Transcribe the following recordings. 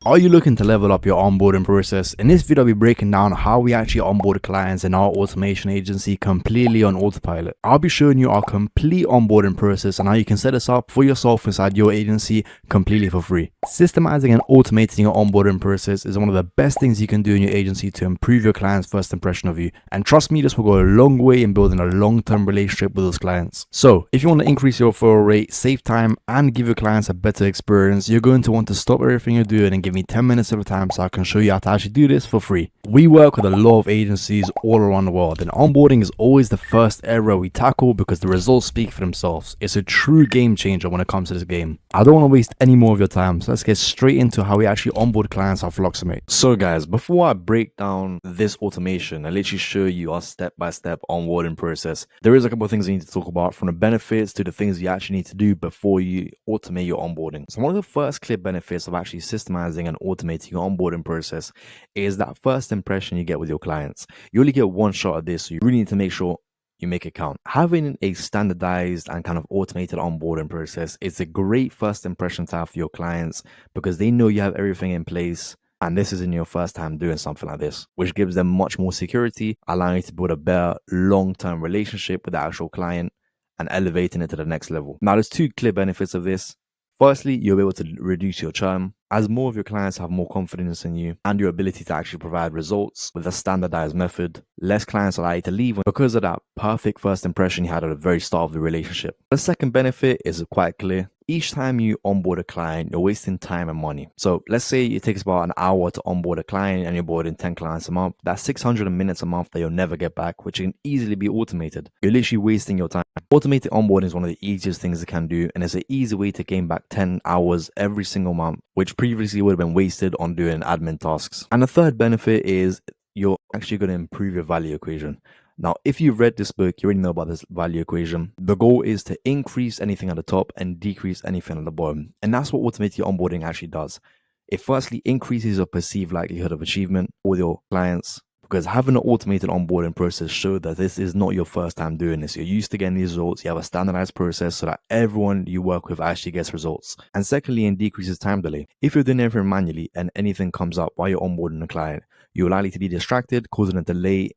Are you looking to level up your onboarding process? In this video, I'll be breaking down how we actually onboard clients in our automation agency completely on autopilot. I'll be showing you our complete onboarding process and how you can set this up for yourself inside your agency completely for free. Systemizing and automating your onboarding process is one of the best things you can do in your agency to improve your client's first impression of you. And trust me, this will go a long way in building a long-term relationship with those clients. So if you want to increase your referral rate, save time, and give your clients a better experience, you're going to want to stop everything you're doing and give me 10 minutes of time so I can show you how to actually do this for free. We work with a lot of agencies all around the world, and onboarding is always the first area we tackle because the results speak for themselves. It's a true game changer when it comes to this game. I don't want to waste any more of your time, so let's get straight into how we actually onboard clients on Fluxomate. So guys, before I break down this automation and literally show you our step-by-step onboarding process, there is a couple of things we need to talk about, from the benefits to the things you actually need to do before you automate your onboarding. So one of the first clear benefits of actually systemizing and automating your onboarding process is that first impression you get with your clients. You only get one shot at this, so you really need to make sure you make it count. Having a standardized and kind of automated onboarding process is a great first impression to have for your clients because they know you have everything in place, and this isn't your first time doing something like this, which gives them much more security, allowing you to build a better long-term relationship with the actual client and elevating it to the next level. Now, there's two clear benefits of this. Firstly, you'll be able to reduce your churn as more of your clients have more confidence in you and your ability to actually provide results with a standardized method. Less clients are likely to leave because of that perfect first impression you had at the very start of the relationship. The second benefit is quite clear. Each time you onboard a client, you're wasting time and money. So let's say it takes about an hour to onboard a client and you're onboarding 10 clients a month. That's 600 minutes a month that you'll never get back, which can easily be automated. You're literally wasting your time. Automated onboarding is one of the easiest things it can do, and it's an easy way to gain back 10 hours every single month, which previously would have been wasted on doing admin tasks. And the third benefit is you're actually going to improve your value equation. Now, if you've read this book, you already know about this value equation. The goal is to increase anything at the top and decrease anything at the bottom. And that's what automated onboarding actually does. It firstly increases your perceived likelihood of achievement with your clients, because having an automated onboarding process shows that this is not your first time doing this. You're used to getting these results. You have a standardized process so that everyone you work with actually gets results. And secondly, it decreases time delay. If you're doing everything manually and anything comes up while you're onboarding a client, you're likely to be distracted, causing a delay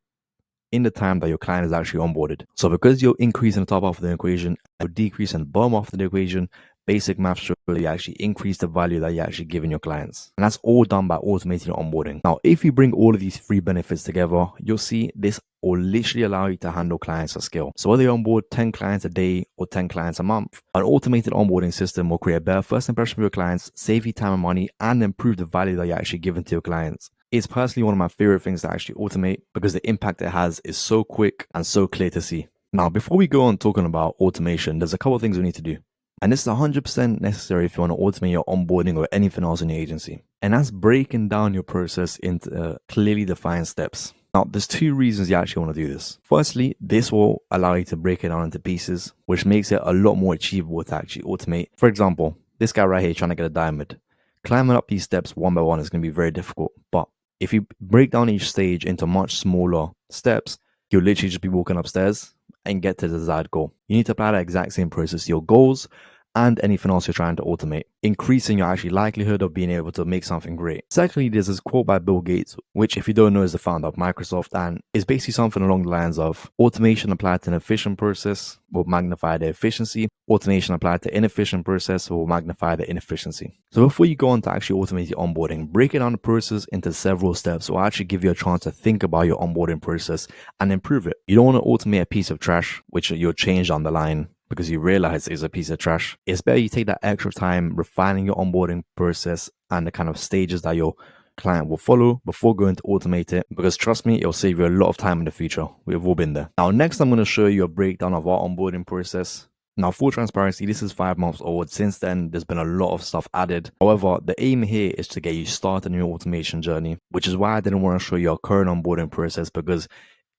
in the time that your client is actually onboarded. So because you're increasing the top half of the equation, you're decreasing the bottom half of the equation, basic math shows that you actually increase the value that you're actually giving your clients. And that's all done by automating onboarding. Now, if you bring all of these three benefits together, you'll see this will literally allow you to handle clients at scale. So whether you onboard 10 clients a day or 10 clients a month, an automated onboarding system will create a better first impression for your clients, save you time and money, and improve the value that you're actually giving to your clients. It's personally one of my favorite things to actually automate because the impact it has is so quick and so clear to see. Now, before we go on talking about automation, there's a couple of things we need to do. And this is 100% necessary if you want to automate your onboarding or anything else in your agency. And that's breaking down your process into clearly defined steps. Now, there's two reasons you actually want to do this. Firstly, this will allow you to break it down into pieces, which makes it a lot more achievable to actually automate. For example, this guy right here trying to get a diamond. Climbing up these steps one by one is going to be very difficult. But if you break down each stage into much smaller steps, you'll literally just be walking upstairs and get to the desired goal. You need to apply that exact same process to your goals and anything else you're trying to automate, increasing your actually likelihood of being able to make something great. Secondly, there's this quote by Bill Gates, which if you don't know is the founder of Microsoft, and is basically something along the lines of automation applied to an efficient process will magnify the efficiency. Automation applied to inefficient process will magnify the inefficiency. So before you go on to actually automate your onboarding, break it down the process into several steps will actually give you a chance to think about your onboarding process and improve it. You don't want to automate a piece of trash, which you'll change down the line because you realize it's a piece of trash. It's better you take that extra time refining your onboarding process and the kind of stages that your client will follow before going to automate it, because trust me, it'll save you a lot of time in the future. We've all been there. Now, next, I'm going to show you a breakdown of our onboarding process. Now, full transparency, this is 5 months old. Since then, there's been a lot of stuff added. However, the aim here is to get you started in your automation journey, which is why I didn't want to show you our current onboarding process, because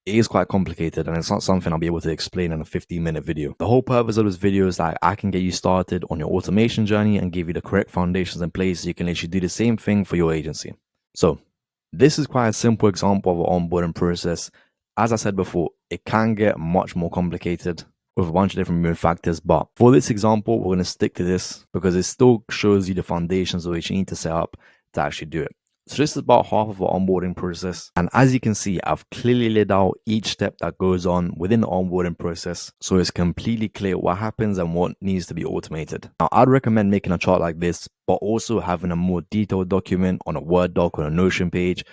it is quite complicated and it's not something I'll be able to explain in a 15-minute video. The whole purpose of this video is that I can get you started on your automation journey and give you the correct foundations in place so you can literally do the same thing for your agency. So this is quite a simple example of an onboarding process. As I said before, it can get much more complicated with a bunch of different moving factors, but for this example, we're going to stick to this because it still shows you the foundations of which you need to set up to actually do it. So this is about half of our onboarding process. And as you can see, I've clearly laid out each step that goes on within the onboarding process. So it's completely clear what happens and what needs to be automated. Now, I'd recommend making a chart like this, but also having a more detailed document on a Word doc on a Notion page,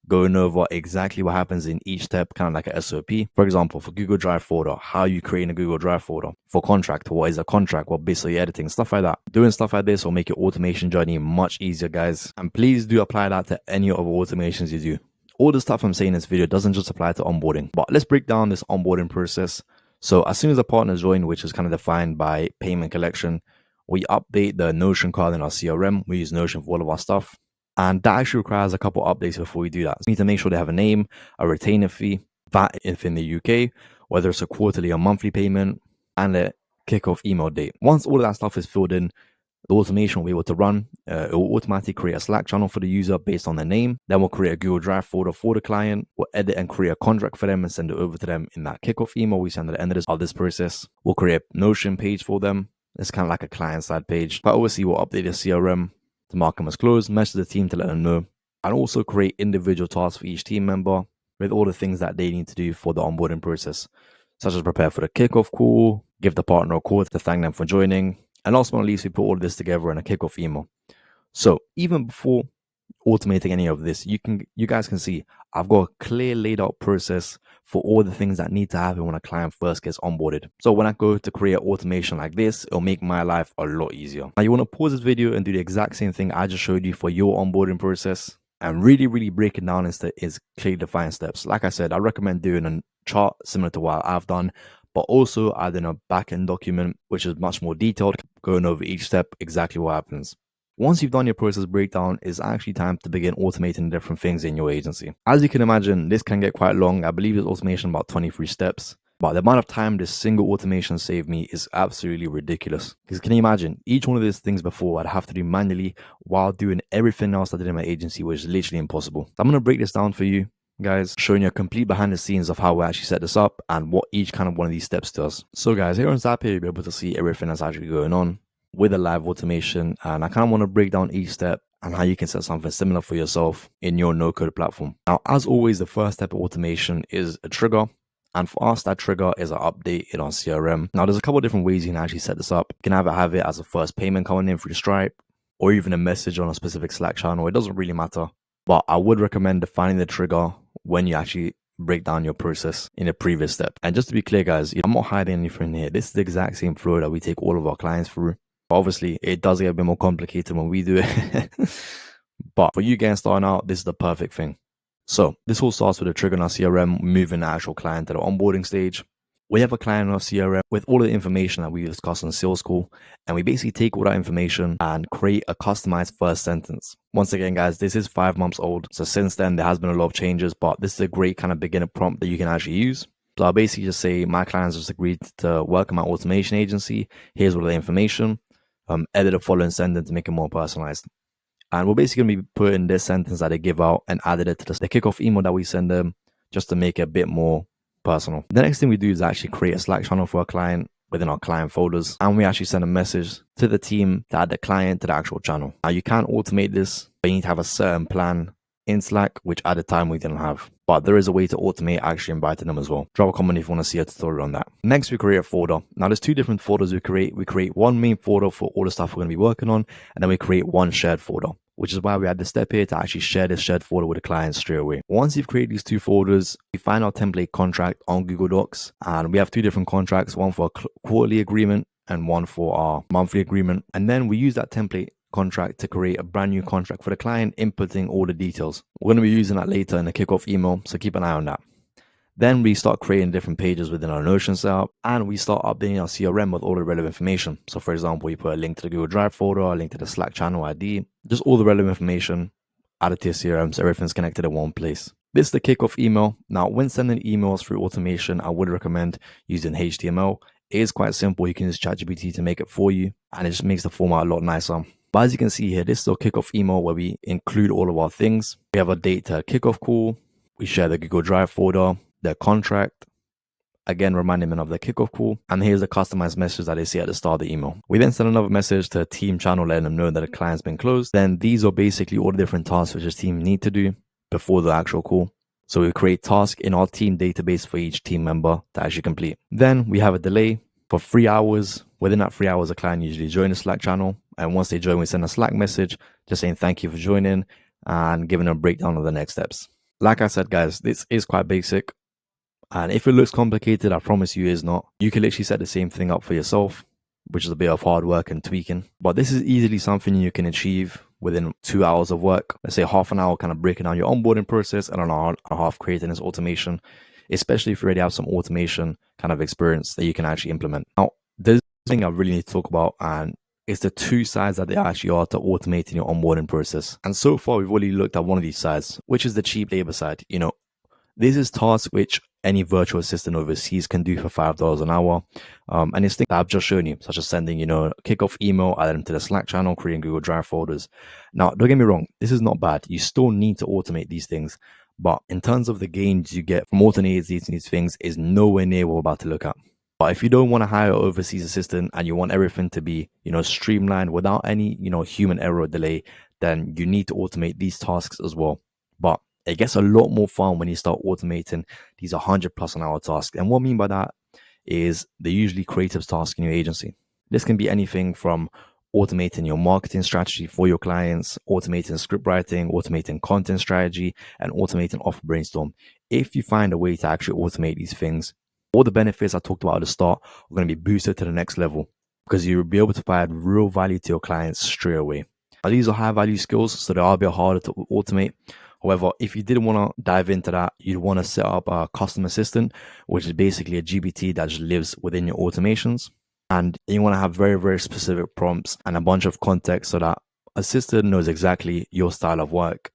going over exactly what happens in each step, kind of like a SOP. For example, for Google Drive folder, how you create a Google Drive folder. For contract, what is a contract? What bits are you editing? Stuff like that. Doing stuff like this will make your automation journey much easier, guys. And please do apply that to any other automations you do. All the stuff I'm saying in this video doesn't just apply to onboarding, but let's break down this onboarding process. So as soon as a partner joins, which is kind of defined by payment collection, we update the Notion card in our CRM. We use Notion for all of our stuff. And that actually requires a couple updates before we do that. So we need to make sure they have a name, a retainer fee, VAT if in the UK, whether it's a quarterly or monthly payment, and a kickoff email date. Once all of that stuff is filled in, the automation will be able to run. It will automatically create a Slack channel for the user based on their name. Then we'll create a Google Drive folder for the client. We'll edit and create a contract for them and send it over to them in that kickoff email we send at the end of this process. We'll create a Notion page for them. It's kind of like a client-side page. But obviously, we'll update the CRM to mark them as closed, message the team to let them know, and also create individual tasks for each team member with all the things that they need to do for the onboarding process, such as prepare for the kickoff call, give the partner a call to thank them for joining, and last but not least, we put all of this together in a kickoff email. So even before automating any of this, you guys can see I've got a clear laid out process for all the things that need to happen when a client first gets onboarded. So when I go to create automation like this, it'll make my life a lot easier. Now you want to pause this video and do the exact same thing I just showed you for your onboarding process and really break it down into its clearly defined steps. Like I said, I recommend doing a chart similar to what I've done, but also adding a backend document, which is much more detailed, going over each step, exactly what happens. Once you've done your process breakdown, it's actually time to begin automating different things in your agency. As you can imagine, this can get quite long. I believe this automation about 23 steps, but the amount of time this single automation saved me is absolutely ridiculous. Because can you imagine, each one of these things before I'd have to do manually while doing everything else I did in my agency, which is literally impossible. So I'm going to break this down for you guys, showing you a complete behind the scenes of how we actually set this up and what each kind of one of these steps does. So guys, here on Zapier, you'll be able to see everything that's actually going on with a live automation, and I kind of want to break down each step and how you can set something similar for yourself in your no-code platform. Now, as always, the first step of automation is a trigger, and for us, that trigger is an update in our CRM. Now, there's a couple of different ways you can actually set this up. You can either have it as a first payment coming in through Stripe, or even a message on a specific Slack channel. It doesn't really matter, but I would recommend defining the trigger when you actually break down your process in a previous step. And just to be clear, guys, I'm not hiding anything here. This is the exact same flow that we take all of our clients through. Obviously, it does get a bit more complicated when we do it. But for you guys starting out, this is the perfect thing. So this all starts with a trigger in our CRM, moving the actual client to the onboarding stage. We have a client in our CRM with all the information that we discussed on sales call, and we basically take all that information and create a customized first sentence. Once again, guys, this is 5 months old. So since then, there has been a lot of changes, but this is a great kind of beginner prompt that you can actually use. So I'll basically just say, my clients just agreed to work in my automation agency. Here's all the information. Edit the following sentence to make it more personalized. And we're basically going to be putting this sentence that they give out and added it to the kickoff email that we send them just to make it a bit more personal. The next thing we do is actually create a Slack channel for our client within our client folders. And we actually send a message to the team to add the client to the actual channel. Now you can't automate this, but you need to have a certain plan in Slack, which at the time we didn't have. But there is a way to automate actually inviting them as well. Drop a comment if you want to see a tutorial on that. Next, we create a folder. Now there's two different folders we create. We create one main folder for all the stuff we're going to be working on, and then we create one shared folder, which is why we had the step here to actually share this shared folder with the client straight away. Once you've created these two folders, we find our template contract on Google Docs, and we have two different contracts, one for a quarterly agreement and one for our monthly agreement. And then we use that template contract to create a brand new contract for the client, inputting all the details. We're going to be using that later in the kickoff email, so keep an eye on that. Then we start creating different pages within our Notion setup, and we start updating our CRM with all the relevant information. So for example, we put a link to the Google Drive folder, a link to the Slack channel ID, just all the relevant information added to your CRM so everything's connected in one place. This is the kickoff email. Now, when sending emails through automation, I would recommend using HTML. It is quite simple. You can use ChatGPT to make it for you, and it just makes the format a lot nicer. But as you can see here, this is our kickoff email where we include all of our things. We have a date to kickoff call. We share the Google Drive folder, the contract, again reminding them of the kickoff call, and here's the customized message that they see at the start of the email. We then send another message to a team channel letting them know that the client's been closed. Then these are basically all the different tasks which this team need to do before the actual call. So we create tasks in our team database for each team member to actually complete. Then we have a delay for 3 hours. Within that 3 hours, the client usually joins the Slack channel. And once they join, we send a Slack message just saying thank you for joining and giving them a breakdown of the next steps. Like I said, guys, this is quite basic. And if it looks complicated, I promise you it's not. You can literally set the same thing up for yourself, which is a bit of hard work and tweaking. But this is easily something you can achieve within 2 hours of work. Let's say half an hour kind of breaking down your onboarding process and an hour and a half creating this automation, especially if you already have some automation kind of experience that you can actually implement. Now, there's a thing I really need to talk about, and it's the two sides that they actually are to automating your onboarding process. And so far, we've already looked at one of these sides, which is the cheap labor side. You know, this is tasks which any virtual assistant overseas can do for $5 an hour. And it's things that I've just shown you, such as sending, kickoff email, add them to the Slack channel, creating Google Drive folders. Now, don't get me wrong, this is not bad. You still need to automate these things. But in terms of the gains you get from automating these things is nowhere near what we're about to look at. But if you don't want to hire an overseas assistant and you want everything to be, streamlined without any, human error or delay, then you need to automate these tasks as well. But it gets a lot more fun when you start automating these 100+ an hour tasks. And what I mean by that is they're usually creative tasks in your agency. This can be anything from automating your marketing strategy for your clients, automating script writing, automating content strategy, and automating offer brainstorm. If you find a way to actually automate these things, all the benefits I talked about at the start are going to be boosted to the next level because you'll be able to provide real value to your clients straight away. Now, these are high value skills, so they are a bit harder to automate. However, if you didn't want to dive into that, you'd want to set up a custom assistant, which is basically a GPT that just lives within your automations. And you want to have very, very specific prompts and a bunch of context so that assistant knows exactly your style of work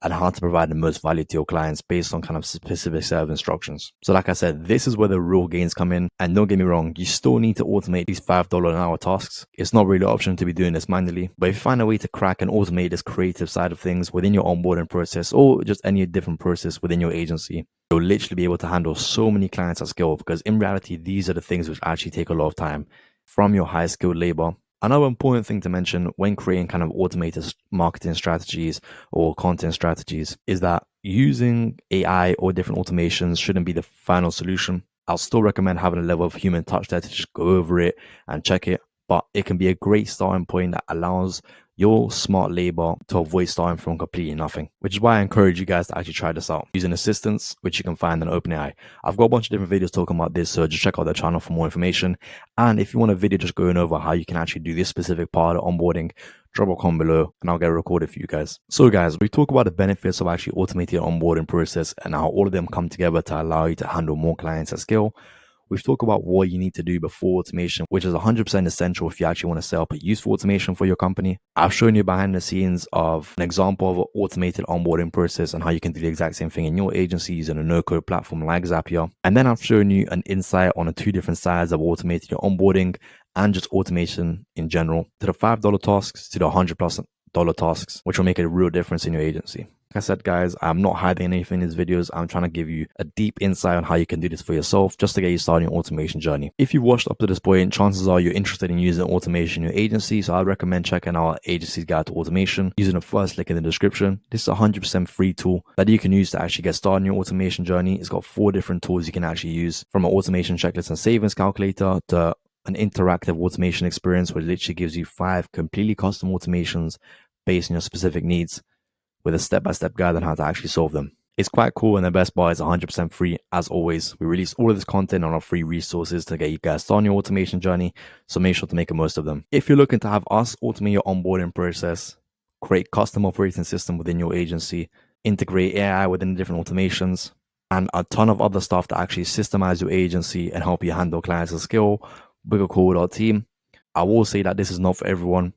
and how to provide the most value to your clients based on kind of specific set of instructions. So like I said, this is where the real gains come in. And don't get me wrong, you still need to automate these $5 an hour tasks. It's not really an option to be doing this manually. But if you find a way to crack and automate this creative side of things within your onboarding process or just any different process within your agency, you'll literally be able to handle so many clients at scale, because in reality, these are the things which actually take a lot of time from your high skilled labor. Another important thing to mention when creating kind of automated marketing strategies or content strategies is that using AI or different automations shouldn't be the final solution. I'll still recommend having a level of human touch there to just go over it and check it, but it can be a great starting point that allows your smart labor to avoid starting from completely nothing, which is why I encourage you guys to actually try this out using assistants, which you can find on OpenAI. I've got a bunch of different videos talking about this, so just check out the channel for more information. And if you want a video just going over how you can actually do this specific part of onboarding, drop a comment below and I'll get it recorded for you guys. So guys, we talk about the benefits of actually automating your onboarding process and how all of them come together to allow you to handle more clients at scale. We've talked about what you need to do before automation, which is 100% essential if you actually want to set up a useful automation for your company. I've shown you behind the scenes of an example of an automated onboarding process and how you can do the exact same thing in your agency using a no-code platform like Zapier. And then I've shown you an insight on the two different sides of automating your onboarding and just automation in general, to the $5 tasks to the $100+ tasks, which will make a real difference in your agency. Like I said, guys, I'm not hiding anything in these videos. I'm trying to give you a deep insight on how you can do this for yourself just to get you started in your automation journey. If you've watched up to this point, chances are you're interested in using automation in your agency. So I'd recommend checking out Agency's Guide to Automation using the first link in the description. This is a 100% free tool that you can use to actually get started in your automation journey. It's got 4 different tools you can actually use, from an automation checklist and savings calculator to an interactive automation experience, which literally gives you 5 completely custom automations based on your specific needs, with a step-by-step guide on how to actually solve them. It's quite cool, and the best part is 100% free. As always, we release all of this content on our free resources to get you guys started on your automation journey, so make sure to make the most of them. If you're looking to have us automate your onboarding process, create custom operating system within your agency, integrate AI within the different automations, and a ton of other stuff to actually systemize your agency and help you handle clients at scale, book a call with our team. I will say that this is not for everyone.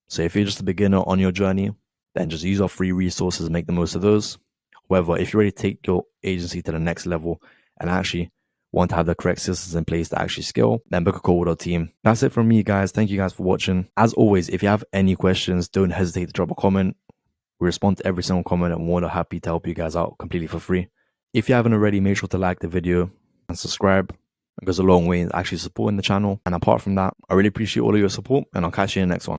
So if you're just a beginner on your journey, then just use our free resources and make the most of those. However, if you ready to take your agency to the next level and actually want to have the correct systems in place to actually scale, then book a call with our team. That's it from me, guys. Thank you guys for watching. As always, if you have any questions, don't hesitate to drop a comment. We respond to every single comment and we're more than happy to help you guys out completely for free. If you haven't already, make sure to like the video and subscribe. It goes a long way in actually supporting the channel. And apart from that, I really appreciate all of your support, and I'll catch you in the next one.